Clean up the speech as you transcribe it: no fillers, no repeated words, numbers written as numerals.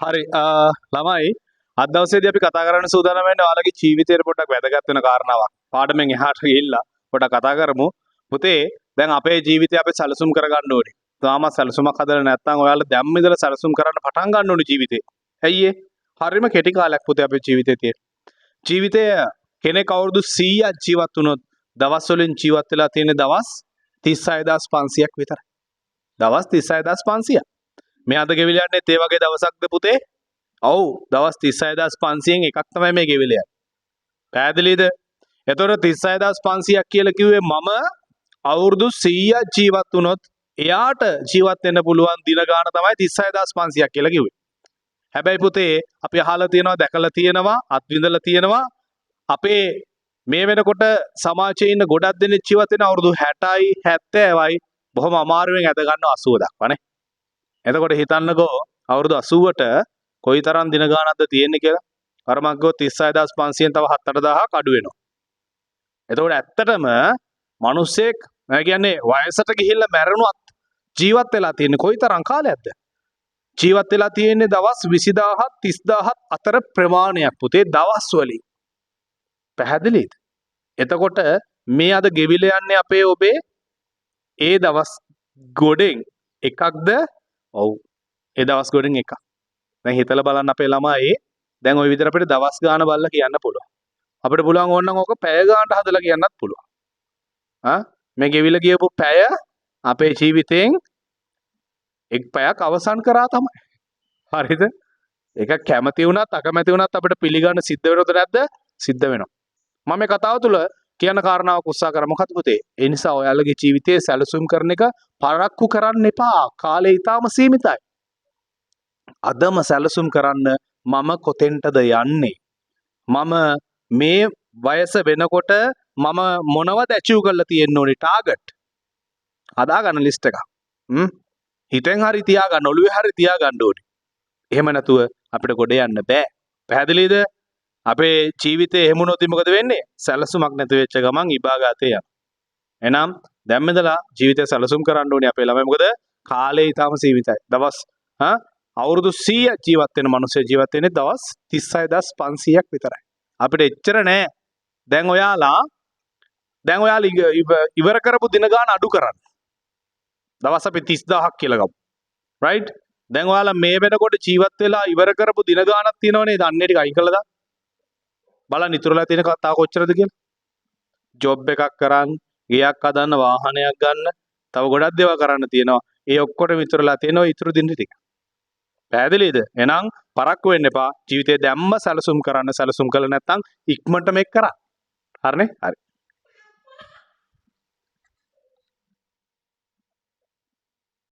හරි ළමයි අද දවසේදී අපි කතා කරන්න සූදානම් වෙන්නේ ඔයාලගේ ජීවිතේට පොඩ්ඩක් වැදගත් වෙන කාරණාවක්. පාඩමෙන් එහාට ගිහිල්ලා පොඩ්ඩක් කතා කරමු. පුතේ දැන් අපේ ජීවිතය අපි සැලසුම් කරගන්න ඕනේ. තාම සැලසුමක් හදලා නැත්නම් ඔයාලා දැම්ම ඉඳලා සැලසුම් කරන්න පටන් ගන්න ඕනේ ජීවිතේ. ඇයි ඒ? හරිම කෙටි කාලයක් පුතේ අපේ ජීවිතේ තියෙන. ජීවිතය කෙනෙක් අවුරුදු 100ක් ජීවත් වුණොත් දවස් වලින් ජීවත් වෙලා තියෙන දවස් 36500ක් විතරයි. දවස් 36500. මේ අද ගෙවිලා යන්නේ ඒ වගේ දවසක්ද පුතේ? ඔව් දවස් 36500න් එකක් තමයි මේ ගෙවිලා යන්නේ. පැහැදිලිද? එතකොට 36500ක් කියලා කිව්වේ මම අවුරුදු 100ක් ජීවත් වුණොත් එයාට ජීවත් වෙන්න පුළුවන් දින ගාන තමයි 36500ක් කියලා කිව්වේ. හැබැයි පුතේ අපි අහලා තියෙනවා දැකලා තියෙනවා අත්විඳලා තියෙනවා අපේ මේ වෙනකොට සමාජයේ ඉන්න ගොඩක් දෙනෙක් ජීවත් වෙන අවුරුදු 60යි 70යි බොහොම අමාරුවෙන් ඇද ගන්නවා 80 දක්වානේ. එතකොට හිතන්නකෝ අවුරුදු 80ට කොයිතරම් දින ගානක්ද තියෙන්නේ කියලා. අර මම ගියොත් 36500න් තව 7-8000ක් අඩු වෙනවා. එතකොට ඇත්තටම මිනිස්සෙක් මම කියන්නේ වයසට ගිහිල්ලා මැරෙනුවත් ජීවත් වෙලා තියෙන්නේ කොයිතරම් කාලයක්ද? ජීවත් වෙලා තියෙන්නේ දවස් 20000ක් 30000ක් අතර ප්‍රමාණයක් පුතේ දවස් වලින්. පැහැදිලිද? එතකොට මේ අද ගෙවිලා යන්නේ අපේ ඔබේ ඒ දවස් ගොඩෙන් එකක්ද? ඔව්. ඒ දවස් ගොඩෙන් එකක්. දැන් හිතලා බලන්න අපේ ළමයි දැන් ওই විදිහට අපිට දවස් ගාන බලලා කියන්න පුළුවන්. අපිට පුළුවන් ඕනනම් ඕක පැය ගානට හදලා කියන්නත් පුළුවන්. මේ ගෙවිලා ගියපු පැය අපේ ජීවිතයෙන් එක් පැයක් අවසන් කරා තමයි. හරිද? ඒක කැමති වුණත් අකමැති වුණත් අපිට පිළිගන්න සිද්ධ වෙනවද නැද්ද? සිද්ධ වෙනවා. මම මේ කතාව තුළ කියන කාරණාවක් උත්සාහ කරා මොකද පුතේ? ඒ නිසා ඔයාලගේ ජීවිතයේ සැලසුම් කරන එක පරක්කු කරන්න එපා. කාලය ඊටාම සීමිතයි. අදම සැලසුම් කරන්න මම කොතෙන්ටද යන්නේ? මම මේ වයස වෙනකොට මම මොනවද ඇචීව් කරලා තියෙන්න ඕනේ ටාගට්? හදා ගන්න ලිස්ට් එකක්. හිතෙන් හරි තියාගන්න ඔළුවේ හරි තියාගන්න ඕනේ. එහෙම නැතුව අපිට ගොඩ යන්න බෑ. පැහැදිලිද? අපේ ජීවිතේ එහෙම වුණොත් මොකද වෙන්නේ? සැලසුමක් නැති වෙච්ච ගමන් ඉබාගාතේ යනවා. එහෙනම් දැන් මෙදලා ජීවිතේ සැලසුම් කරන්න ඕනේ අපේ ළමයි. මොකද කාලය ඊටාම සීමිතයි. දවස් අවුරුදු 100ක් ජීවත් වෙන මිනිස්සු ජීවත් වෙන්නේ දවස් 36500ක් විතරයි. අපිට එච්චර නෑ. දැන් ඔයාලා ඉවර කරපු දින ගාන අඩු කරන්න. දවස් අපි 30000ක් කියලා ගමු. රයිට්? දැන් ඔයාලා මේ වෙනකොට ජීවත් වෙලා ඉවර කරපු දින ගානක් තියෙනවනේ. දන්නේ ටික අයින් කළා දාන්න. බලන්න ඉතුරුලා තියෙන කතාව කොච්චරද කියලා. ජොබ් එකක් කරන්, ගියක් හදන්න, වාහනයක් ගන්න, තව ගොඩක් දේවල් කරන්න තියෙනවා. ඒ ඔක්කොටම ඉතුරුලා තියෙනවා ඉතුරු දින ටික. පැහැදිලිද? එහෙනම් පරක්කු වෙන්න එපා. ජීවිතේ දැම්ම සැලසුම් කරන්න. සැලසුම් කළා නැත්නම් ඉක්මනට මේක කරන්න. හරිනේ? හරි.